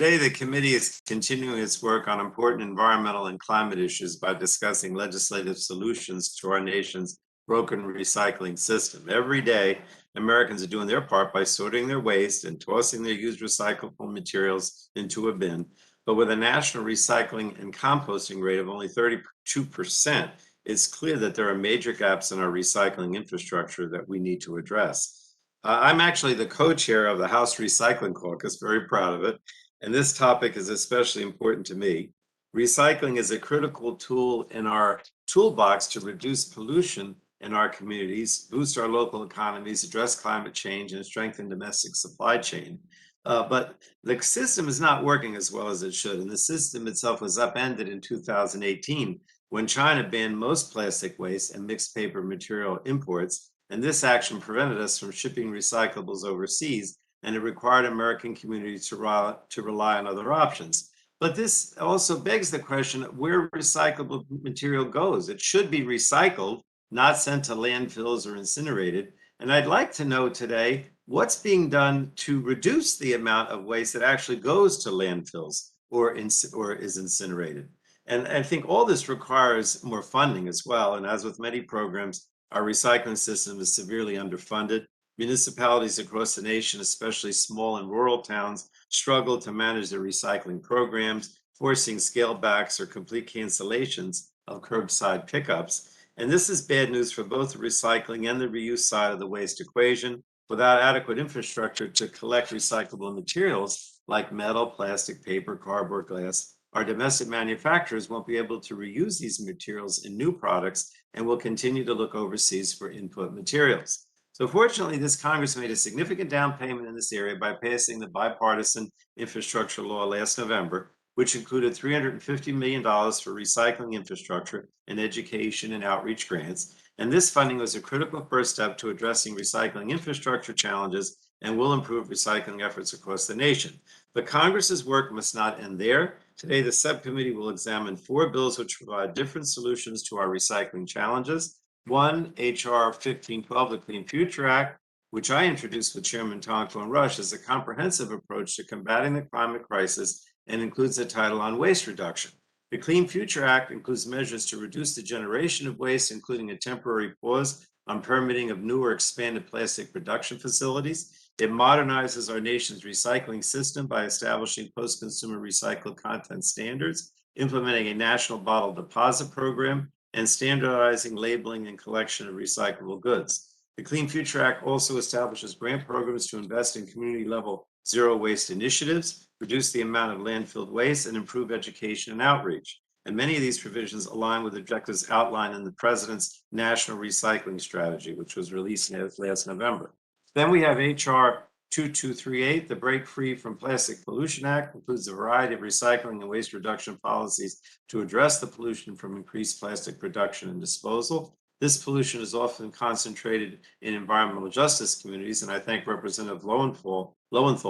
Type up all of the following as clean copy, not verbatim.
Today, the committee is continuing its work on important environmental and climate issues by discussing legislative solutions to our nation's broken recycling system. Every day, Americans are doing their part by sorting their waste and tossing their used recyclable materials into a bin. But with a national recycling and composting rate of only 32%, it's clear that there are major gaps in our recycling infrastructure that we need to address. I'm actually the co-chair of the House Recycling Caucus, very proud of it, and this topic is especially important to me. Recycling is a critical tool in our toolbox to reduce pollution in our communities, boost our local economies, address climate change, and strengthen domestic supply chain. But the system is not working as well as it should, and the system itself was upended in 2018 when China banned most plastic waste and mixed paper material imports, and this action prevented us from shipping recyclables overseas, and it required American communities to rely on other options. But this also begs the question of where recyclable material goes. It should be recycled, not sent to landfills or incinerated. And I'd like to know today what's being done to reduce the amount of waste that actually goes to landfills or is incinerated. And I think all this requires more funding as well. And as with many programs, our recycling system is severely underfunded. Municipalities across the nation, especially small and rural towns, struggle to manage their recycling programs, forcing scale backs or complete cancellations of curbside pickups. And this is bad news for both the recycling and the reuse side of the waste equation. Without adequate infrastructure to collect recyclable materials like metal, plastic, paper, cardboard, glass, our domestic manufacturers won't be able to reuse these materials in new products and will continue to look overseas for input materials. So fortunately, this Congress made a significant down payment in this area by passing the Bipartisan Infrastructure Law last November, which included $350 million for recycling infrastructure and education and outreach grants. And this funding was a critical first step to addressing recycling infrastructure challenges and will improve recycling efforts across the nation. But Congress's work must not end there. Today, the subcommittee will examine 4 bills which provide different solutions to our recycling challenges. One, H.R. 1512, the Clean Future Act, which I introduced with Chairman Tonko and Rush, is a comprehensive approach to combating the climate crisis and includes a title on waste reduction. The Clean Future Act includes measures to reduce the generation of waste, including a temporary pause on permitting of new or expanded plastic production facilities. It modernizes our nation's recycling system by establishing post-consumer recycled content standards, implementing a national bottle deposit program, and standardizing labeling and collection of recyclable goods. The Clean Future Act also establishes grant programs to invest in community-level zero waste initiatives, reduce the amount of landfill waste, and improve education and outreach. And many of these provisions align with objectives outlined in the President's National Recycling Strategy, which was released last November. Then we have H.R. 2238, the Break Free from Plastic Pollution Act, includes a variety of recycling and waste reduction policies to address the pollution from increased plastic production and disposal. This pollution is often concentrated in environmental justice communities, and I thank Representative Lowenthal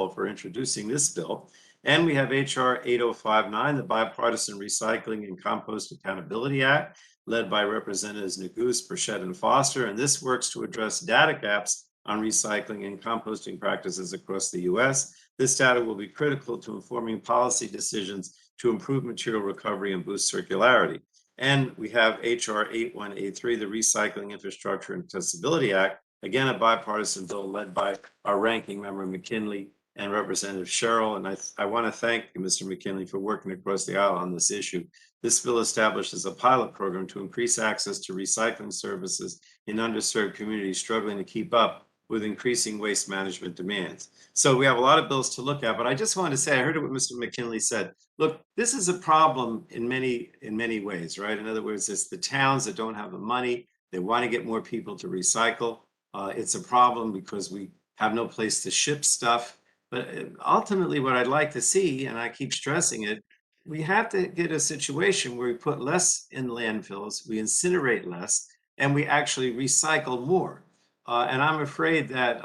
for introducing this bill. And we have H.R. 8059, the Bipartisan Recycling and Compost Accountability Act, led by Representatives Neguse, Burchett, and Foster, and this works to address data gaps on recycling and composting practices across the U.S. This data will be critical to informing policy decisions to improve material recovery and boost circularity. And we have H.R. 8183, the Recycling Infrastructure and Accessibility Act, again, a bipartisan bill led by our ranking member McKinley and Representative Sherrill. And I want to thank Mr. McKinley for working across the aisle on this issue. This bill establishes a pilot program to increase access to recycling services in underserved communities struggling to keep up with increasing waste management demands. So we have a lot of bills to look at, but I just wanted to say, I heard what Mr. McKinley said. Look, this is a problem in many ways, right? In other words, it's the towns that don't have the money. They want to get more people to recycle. It's a problem because we have no place to ship stuff. But ultimately, what I'd like to see, and I keep stressing it, we have to get a situation where we put less in landfills, we incinerate less, and we actually recycle more. And I'm afraid that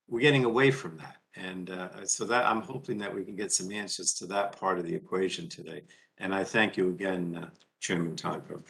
we're getting away from that. And so that I'm hoping that we can get some answers to that part of the equation today. And I thank you again, Chairman Tonko.